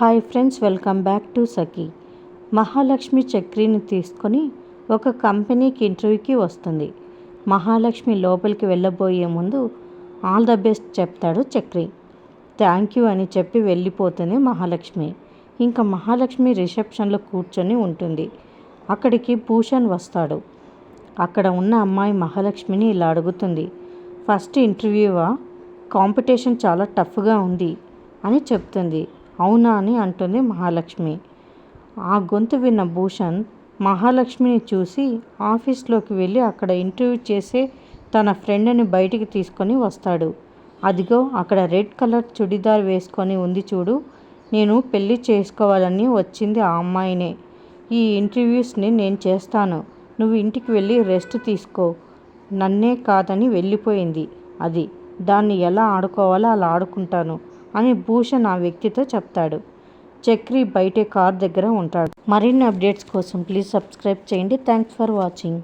Hi friends, welcome back to Sakhi. Mahalakshmi చక్రిని తీసుకొని ఒక కంపెనీకి ఇంటర్వ్యూకి వస్తుంది. మహాలక్ష్మి లోపలికి వెళ్ళబోయే ముందు ఆల్ ద బెస్ట్ చెప్తాడు చక్రి. థ్యాంక్ యూ అని చెప్పి వెళ్ళిపోతుంది మహాలక్ష్మి. ఇంకా మహాలక్ష్మి రిసెప్షన్లో కూర్చొని ఉంటుంది. అక్కడికి భూషణ్ వస్తాడు. అక్కడ ఉన్న అమ్మాయి మహాలక్ష్మిని ఇలా అడుగుతుంది. ఫస్ట్ ఇంటర్వ్యూవా? కాంపిటీషన్ చాలా టఫ్గా ఉంది అని చెప్తుంది. అవునా అని అంటుంది మహాలక్ష్మి. ఆ గొంతు విన్న భూషణ్ మహాలక్ష్మిని చూసి ఆఫీస్లోకి వెళ్ళి అక్కడ ఇంటర్వ్యూ చేసే తన ఫ్రెండ్ని బయటికి తీసుకొని వస్తాడు. అదిగో అక్కడ రెడ్ కలర్ చుడిదార్ వేసుకొని ఉంది చూడు, నేను పెళ్ళి చేసుకోవాలని వచ్చింది ఆ అమ్మాయినే. ఈ ఇంటర్వ్యూస్ని నేను చేస్తాను, నువ్వు ఇంటికి వెళ్ళి రెస్ట్ తీసుకో. నన్నే కాదని వెళ్ళిపోయింది అది, దాన్ని ఎలా ఆడుకోవాలో అలా ఆడుకుంటాను అని భూషణ్ ఆ వ్యక్తితో చెప్తాడు. చక్రి బయటే కార్ దగ్గర ఉంటాడు. మరిన్ని అప్డేట్స్ కోసం ప్లీజ్ సబ్స్క్రైబ్ చేయండి. Thanks for watching.